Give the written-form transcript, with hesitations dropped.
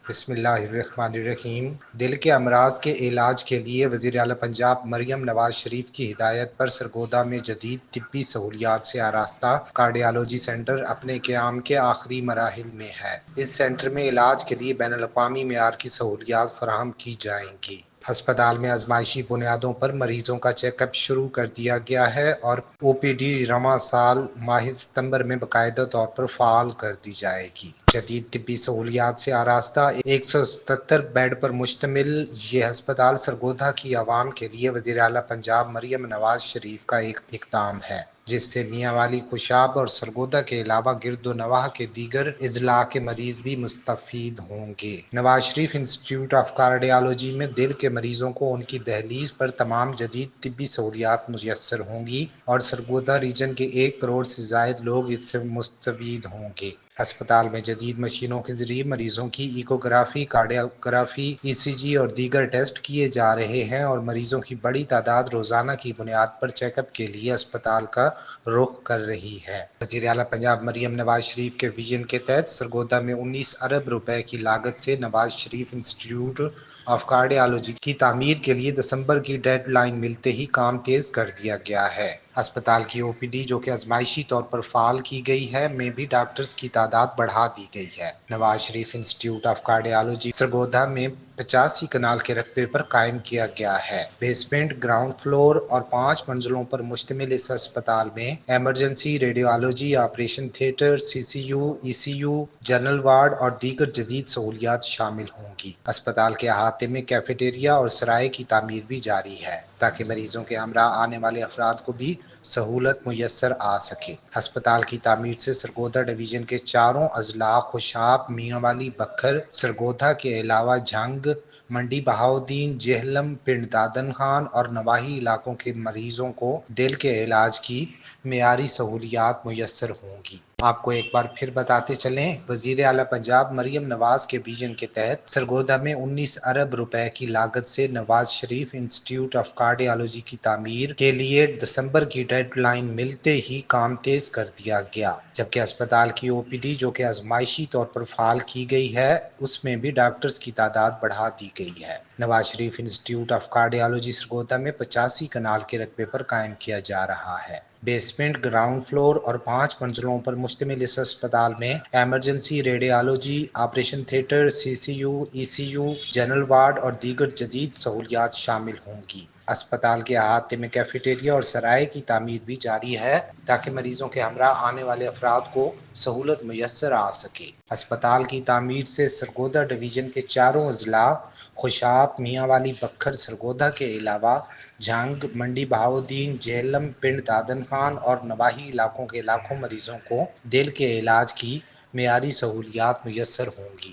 بسم اللہ الرحمن الرحیم۔ دل کے امراض کے علاج کے لیے وزیر اعلیٰ پنجاب مریم نواز شریف کی ہدایت پر سرگودا میں جدید طبی سہولیات سے آراستہ کارڈیالوجی سینٹر اپنے قیام کے آخری مراحل میں ہے۔ اس سینٹر میں علاج کے لیے بین الاقوامی معیار کی سہولیات فراہم کی جائیں گی۔ ہسپتال میں آزمائشی بنیادوں پر مریضوں کا چیک اپ شروع کر دیا گیا ہے اور او پی ڈی رواں سال ماہ ستمبر میں باقاعدہ طور پر فعال کر دی جائے گی۔ جدید طبی سہولیات سے آراستہ 177 بیڈ پر مشتمل یہ ہسپتال سرگودا کی عوام کے لیے وزیر اعلیٰ پنجاب مریم نواز شریف کا ایک اقدام ہے، جس سے میاں والی، خوشاب اور سرگودا کے علاوہ گرد و نواح کے دیگر اضلاع کے مریض بھی مستفید ہوں گے۔ نواز شریف انسٹی ٹیوٹ آف کارڈیالوجی میں دل کے مریضوں کو ان کی دہلیز پر تمام جدید طبی سہولیات میسر ہوں گی اور سرگودا ریجن کے 1 کروڑ سے زائد لوگ اس سے مستفید ہوں گے۔ ہسپتال میں جدید مشینوں کے ذریعے مریضوں کی ایکوگرافی، کارڈیوگرافی، ای سی جی اور دیگر ٹیسٹ کیے جا رہے ہیں اور مریضوں کی بڑی تعداد روزانہ کی بنیاد پر چیک اپ کے لیے اسپتال کا رخ کر رہی ہے۔ وزیر اعلیٰ پنجاب مریم نواز شریف کے وژن کے تحت سرگودا میں 19 ارب روپے کی لاگت سے نواز شریف انسٹی ٹیوٹ آف کارڈیالوجی کی تعمیر کے لیے دسمبر کی ڈیڈ لائن ملتے ہی کام تیز کر دیا گیا ہے۔ اسپتال کی او پی ڈی، جو کہ آزمائشی طور پر فعال کی گئی ہے، میں بھی ڈاکٹرز کی تعداد بڑھا دی گئی ہے۔ نواز شریف انسٹی ٹیوٹ آف کارڈیالوجی سرگودا میں 85 کنال کے رقبے پر قائم کیا گیا ہے۔ بیسمنٹ، گراؤنڈ فلور اور 5 منزلوں پر مشتمل اس ہسپتال میں emergency, radiology, operation theatre, C C U, I C U, general ward اور دیگر جدید سہولیات شامل ہوں گی۔ اسپتال کے احاطے میں کیفیٹیریا اور سرائے کی تعمیر بھی جاری ہے، تاکہ مریضوں کے ہمراہ آنے والے افراد کو بھی سہولت میسر آ سکے۔ ہسپتال کی تعمیر سے سرگودا ڈویژن کے چاروں اضلاع خوشاب، میاں والی، بکھر، سرگودا کے علاوہ جھنگ، منڈی بہاؤالدین، جہلم، پنڈ دادن خان اور نواحی علاقوں کے مریضوں کو دل کے علاج کی معیاری سہولیات میسر ہوں گی۔ آپ کو ایک بار پھر بتاتے چلیں، وزیر اعلیٰ پنجاب مریم نواز کے وژن کے تحت سرگودا میں 19 ارب روپے کی لاگت سے نواز شریف انسٹی ٹیوٹ آف کارڈیالوجی کی تعمیر کے لیے دسمبر کی ڈیڈ لائن ملتے ہی کام تیز کر دیا گیا، جبکہ اسپتال کی او پی ڈی، جو کہ آزمائشی طور پر فعال کی گئی ہے، اس میں بھی ڈاکٹرز کی تعداد بڑھا دی گئی ہے۔ نواز شریف انسٹی ٹیوٹ آف کارڈیالوجی سرگودا میں 85 کنال کے رقبے پر قائم کیا جا رہا ہے۔ بیسمنٹ، گراؤنڈ فلور اور 5 منزلوں پر مشتمل اس اسپتال میں emergency, radiology, operation theatre, C C U, I C U, general ward اور دیگر جدید سہولیات شامل ہوں گی۔ اسپتال کے احاطے میں کیفیٹیریا اور سرائے کی تعمیر بھی جاری ہے، تاکہ مریضوں کے ہمراہ آنے والے افراد کو سہولت میسر آ سکے۔ اسپتال کی تعمیر سے سرگودا ڈویژن کے چاروں اضلاع خوشاب، میاں والی، بکھر، سرگودا کے علاوہ جھنگ، منڈی بہاؤالدین، جہلم، پنڈ دادن خان اور نواحی علاقوں کے لاکھوں مریضوں کو دل کے علاج کی معیاری سہولیات میسر ہوں گی۔